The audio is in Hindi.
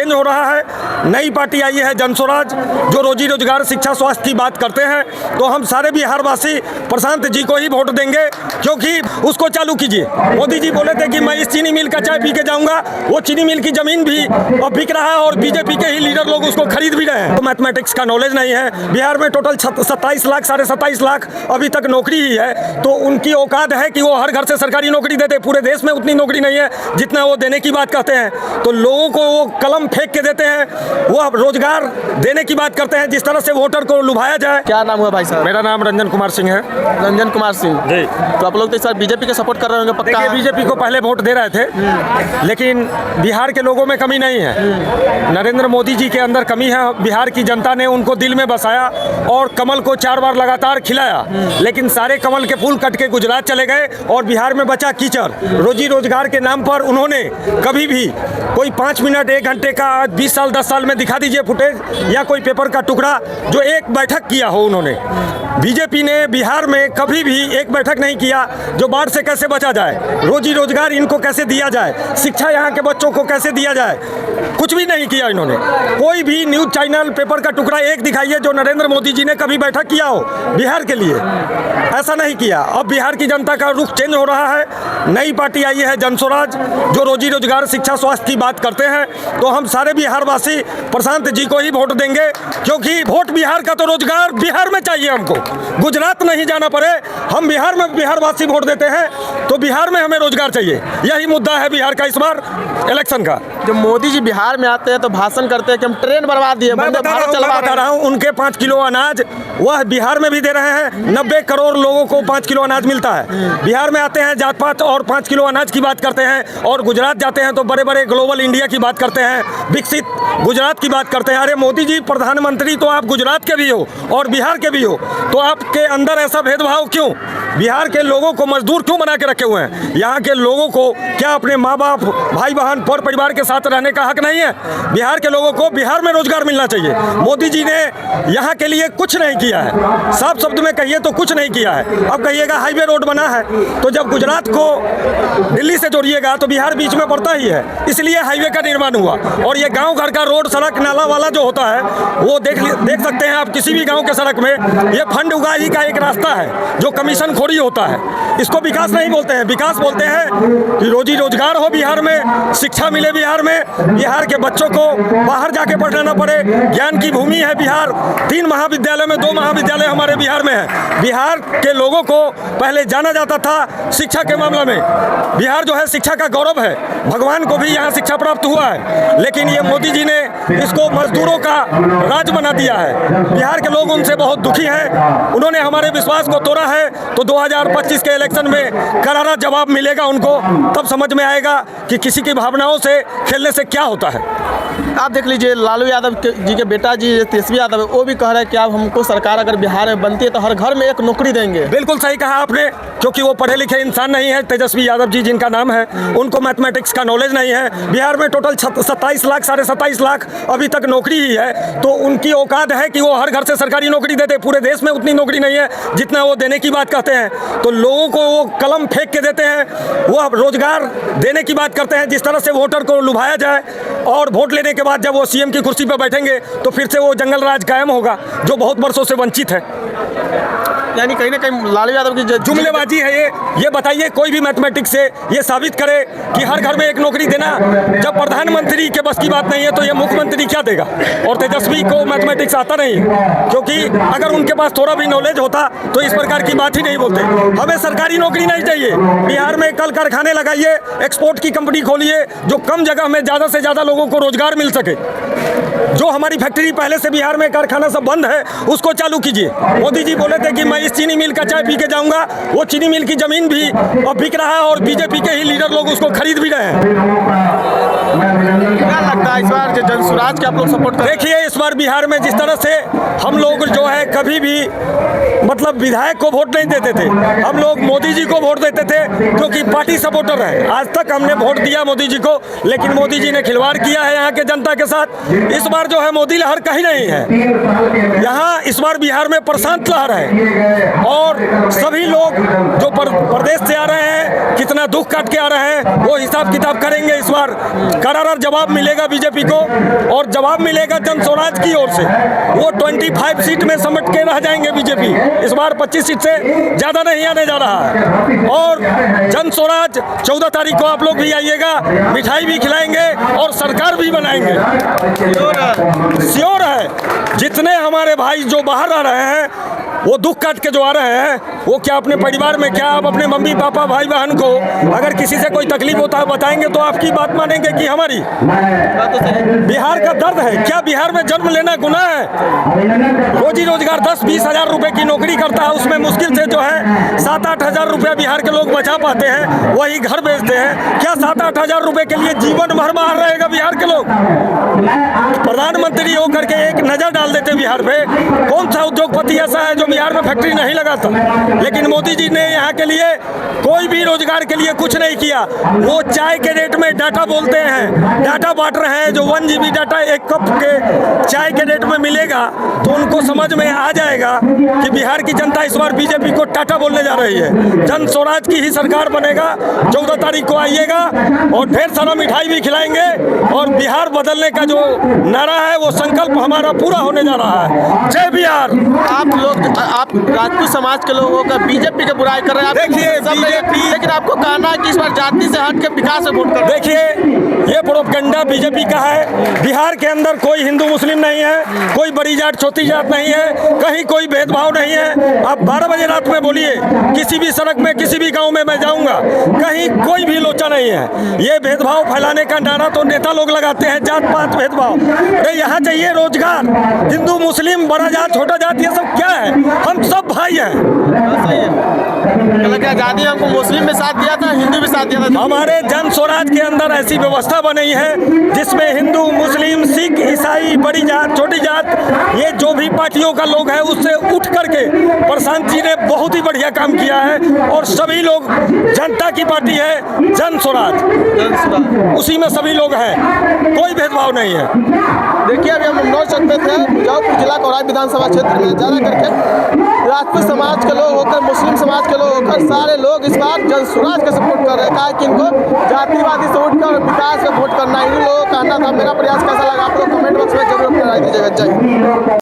चेंज हो रहा है। नई पार्टी आई है जनस्वराज, जो रोजी रोजगार, शिक्षा, स्वास्थ्य की बात करते हैं। तो हम सारे बिहारवासी प्रशांत जी को ही वोट देंगे, क्योंकि उसको चालू कीजिए। मोदी जी बोले थे कि मैं इस चीनी मिल का चाय पी के जाऊंगा, वो चीनी मिल की जमीन भी अब बिक रहा है और बीजेपी के ही लीडर लोग उसको खरीद भी रहे हैं। तो मैथमेटिक्स का नॉलेज नहीं है। बिहार में टोटल 27 लाख, 27.5 लाख अभी तक नौकरी ही है। तो उनकी औकात है कि वो हर घर से सरकारी नौकरी देते। पूरे देश में उतनी नौकरी नहीं है जितना वो देने की बात कहते हैं। तो लोगों को वो कलम फेंक के देते हैं, वो रोजगार देने की बात करते हैं। जिस तरह से वोटर को लुभाया जाए। क्या नाम हुआ भाई साहब? मेरा नाम रंजन कुमार सिंह है। रंजन कुमार सिंह जी। तो आप लोग तो इस बार बीजेपी का सपोर्ट कर रहे होंगे पक्का? देखिए, बीजेपी को पहले वोट दे रहे थे, लेकिन बिहार के लोगों में कमी नहीं है। नरेंद्र मोदी जी के अंदर कमी है। बिहार की जनता ने उनको दिल में बसाया और कमल को 4 बार लगातार खिलाया, लेकिन सारे कमल के फूल कट के गुजरात चले गए और बिहार में बचा कीचड़। रोजी रोजगार के नाम पर उन्होंने कभी भी कोई 5 मिनट 1 घंटे का 20 साल 10 साल में दिखा दीजिए फुटेज या कोई पेपर का टुकड़ा जो एक बैठक किया हो उन्होंने। बीजेपी ने बिहार में कभी भी एक बैठक नहीं किया जो बाढ़ से कैसे बचा जाए, रोजी रोजगार इनको कैसे दिया जाए, शिक्षा यहाँ के बच्चों को कैसे दिया जाए, कुछ भी नहीं किया इन्होंने। कोई भी न्यूज़ चैनल, पेपर का टुकड़ा एक दिखाइए जो नरेंद्र मोदी जी ने कभी बैठक किया हो बिहार के लिए। ऐसा नहीं किया। अब बिहार की जनता का रुख चेंज हो रहा है। नई पार्टी आई है जनस्वराज, जो रोजी रोजगार, शिक्षा, स्वास्थ्य की बात करते हैं। तो हम सारे बिहारवासी प्रशांत जी को ही वोट देंगे, क्योंकि वोट बिहार का, तो रोजगार बिहार में चाहिए हमको। गुजरात नहीं जाना पड़े, हम बिहार में बिहारवासी वोट देते हैं तो बिहार में हमें रोजगार चाहिए। यही मुद्दा है बिहार का इस बार इलेक्शन का। जब मोदी जी बिहार में आते हैं तो भाषण करते हैं कि हम ट्रेन बर्बाद दिए, मैं बता रहा हूँ उनके 5 किलो अनाज वह बिहार में भी दे रहे हैं। 90 करोड़ लोगों को 5 किलो अनाज मिलता है। बिहार में आते हैं जात पात और 5 किलो अनाज की बात करते हैं, और गुजरात जाते हैं तो बड़े बड़े ग्लोबल इंडिया की बात करते हैं, विकसित गुजरात की बात करते हैं। अरे मोदी जी प्रधानमंत्री तो आप गुजरात के भी हो और बिहार के भी हो, तो आपके अंदर ऐसा भेदभाव क्यों? बिहार के लोगों को मजदूर क्यों बना के रखे हुए हैं? यहाँ के लोगों को क्या अपने माँ बाप, भाई बहन, पर परिवार के साथ रहने का हक नहीं है? बिहार के लोगों को बिहार में रोजगार मिलना चाहिए। मोदी जी ने यहाँ के लिए कुछ नहीं किया है। साफ शब्द में कहिए तो कुछ नहीं किया है। अब कहिएगा हाईवे रोड बना है, तो जब गुजरात को दिल्ली से जोड़िएगा तो बिहार बीच में पड़ता ही है, इसलिए हाईवे का निर्माण हुआ। और ये गाँव घर का रोड, सड़क, नाला वाला जो होता है वो देख सकते हैं आप किसी भी गाँव के सड़क में। ये फंड उगाही का एक रास्ता है जो कमीशन खोरी होता है। इसको विकास नहीं बोलते हैं। विकास बोलते हैं कि रोजी रोजगार हो बिहार में, शिक्षा मिले बिहार में, बिहार के बच्चों को बाहर जाके पढ़ना न पड़े। ज्ञान की भूमि है बिहार। 3 महाविद्यालय में 2 महाविद्यालय हमारे बिहार में है। बिहार के लोगों को पहले जाना जाता था शिक्षा के मामले में। बिहार जो है शिक्षा का गौरव है। भगवान को भी यहाँ शिक्षा प्राप्त हुआ है, लेकिन ये मोदी जी ने इसको मजदूरों का राज बना दिया है। बिहार के लोग उनसे बहुत दुखी हैं। उन्होंने हमारे विश्वास को तोड़ा है। तो 2025 के इलेक्शन में करारा जवाब मिलेगा उनको, तब समझ में आएगा कि किसी की भावनाओं से खेलने से क्या होता है। आप देख लीजिए, लालू यादव जी के बेटा जी तेजस्वी यादव, वो भी कह रहे हैं कि अब हमको सरकार अगर बिहार में बनती है तो हर घर में एक नौकरी देंगे। बिल्कुल सही कहा आपने, क्योंकि वो पढ़े लिखे इंसान नहीं है। तेजस्वी यादव जी जिनका नाम है, उनको मैथमेटिक्स का नॉलेज नहीं है। बिहार में टोटल 27 लाख, 27.5 लाख अभी तक नौकरी ही है। तो उनकी औकात है कि वो हर घर से सरकारी नौकरी देते। पूरे देश में उतनी नौकरी नहीं है जितना वो देने की बात कहते हैं। तो लोगों को वो कलम फेंक के देते हैं, वो रोजगार देने की बात करते हैं। जिस तरह से वोटर को लुभाया जाए और वोट लेने के बाद जब वो सीएम की कुर्सी पर बैठेंगे तो फिर से वो जंगल राज कायम होगा जो बहुत वर्षों से वंचित है। यानी कहीं ना कहीं लालू यादव की जुमलेबाजी है ये बताइए कोई भी मैथमेटिक्स से ये साबित करे कि हर घर में एक नौकरी देना। जब प्रधानमंत्री के बस की बात नहीं है तो ये मुख्यमंत्री क्या देगा? और तेजस्वी को मैथमेटिक्स आता नहीं, क्योंकि अगर उनके पास थोड़ा भी नॉलेज होता तो इस प्रकार की बात ही नहीं बोलते। हमें सरकारी नौकरी नहीं चाहिए। बिहार में कल कारखाने लगाइए, एक्सपोर्ट की कंपनी खोलिए, जो कम जगह में ज़्यादा से ज़्यादा लोगों को रोजगार मिल सके। जो हमारी फैक्ट्री पहले से बिहार में कारखाना सब बंद है उसको चालू कीजिए। मोदी जी बोले थे कि मैं इस चीनी मिल का चाय पी के जाऊंगा, वो चीनी मिल की जमीन भी अब बिक रहा है और बीजेपी के ही लीडर लोग उसको खरीद भी रहे हैं। क्या लगता है इस बार जनस्वराज के आप लोग सपोर्ट करें? देखिए, इस बार बिहार में जिस तरह से हम लोग जो है कभी भी मतलब विधायक को वोट नहीं देते थे, हम लोग मोदी जी को वोट देते थे क्योंकि पार्टी सपोर्टर है। आज तक हमने वोट दिया मोदी जी को, लेकिन मोदी जी ने खिलवाड़ किया है यहाँ के जनता के साथ। इस बार जो है मोदी लहर कहीं नहीं है यहाँ। इस बार बिहार में प्रशांत लहर है और सभी लोग जो प्रदेश से आ रहे हैं, कितना दुख काट के आ रहे हैं, वो हिसाब किताब करेंगे। इस बार करारा जवाब मिलेगा बीजेपी को और जवाब मिलेगा जन स्वराज की ओर से। वो 25 सीट में समट के रह जाएंगे बीजेपी, इस बार 25 सीट से ज़्यादा नहीं आने जा रहा है। और जन स्वराज 14 तारीख को आप लोग भी आइएगा, मिठाई भी खिलाएंगे और सरकार भी बनाएंगे। श्योर है। जितने हमारे भाई जो बाहर आ रहे हैं वो दुख काट के जो आ रहे हैं, वो क्या अपने परिवार में, क्या आप अपने मम्मी पापा भाई बहन को अगर किसी से कोई तकलीफ होता है बताएंगे तो आपकी बात मानेंगे कि हमारी? बिहार का दर्द है। क्या बिहार में जन्म लेना गुनाह है? रोजी रोजगार 10-20 हज़ार रुपए की नौकरी करता है, उसमें मुश्किल से जो है 7-8 हज़ार रुपया बिहार के लोग बचा पाते हैं, वही घर बेचते हैं। क्या 7-8 हज़ार रुपए के लिए जीवन भर बाहर रहेगा बिहार के लोग? प्रधानमंत्री होकर के एक नज़र डाल देते बिहार पे, कौन सा उद्योगपति ऐसा है जो बिहार में फैक्ट्री नहीं लगाता? लेकिन मोदी जी ने यहाँ के लिए कोई भी रोजगार के लिए कुछ नहीं किया। वो चाय के रेट में डाटा बोलते हैं, डाटा बांट रहे हैं, जो 1 GB डाटा एक कप के चाय के रेट में मिलेगा तो उनको समझ में आ जाएगा कि बिहार की जनता इस बार बीजेपी को टाटा बोलने जा रही है। जन स्वराज की ही सरकार बनेगा। 14 तारीख को आइएगा और ढेर सारा मिठाई भी खिलाएंगे और बिहार बदलने का जो नारा है वो संकल्प हमारा पूरा होने जा रहा है। जय बिहार। आप राजपूत समाज के लोगों का बीजेपी के बुराई कर रहे हैं। देखिए बीजेपी, लेकिन आपको कहना है कि इस बार जाति से हट के विकास से वोट कर। देखिए ये प्रोपगंडा बीजेपी का है। बिहार के अंदर कोई हिंदू मुस्लिम नहीं है, कोई बड़ी जात छोटी जात नहीं है, कहीं कोई भेदभाव नहीं है। आप 12 बजे रात में बोलिए, किसी भी सड़क में किसी भी गांव में मैं जाऊंगा, कहीं कोई भी लोचा नहीं है। ये भेदभाव फैलाने का नारा तो नेता लोग लगाते हैं, जात पात भेदभाव। अरे यहाँ चाहिए रोजगार। हिंदू मुस्लिम बड़ा जात छोटा जात ये सब क्या है? हम सब भाई हैं। सही है। आजादी हमको मुस्लिम में साथ दिया था, हिंदू भी साथ दिया था। हमारे जन स्वराज के अंदर ऐसी व्यवस्था बनी है जिसमें हिंदू मुस्लिम सिख ईसाई बड़ी जात छोटी जात ये जो भी पार्टियों का लोग है उससे उठ करके प्रशांत जी ने बहुत ही बढ़िया काम किया है। और सभी लोग, जनता की पार्टी है जन स्वराज, उसी में सभी लोग हैं, कोई भेदभाव नहीं है। देखिए अभी हम नौ चौक पे थे, मुजफ्फरपुर जिला कौराई विधानसभा क्षेत्र में। ज़्यादा करके राजपूत समाज के लोग होकर, मुस्लिम समाज के लोग होकर, सारे लोग इस बार जन स्वराज का सपोर्ट कर रहे हैं। कहा कि इनको जातिवादी से उठकर विकास का वोट करना है। इन लोगों का कहना था। मेरा प्रयास कैसा लगा आप लोग कमेंट बॉक्स में जरूर अपनी राय दीजिएगा। जय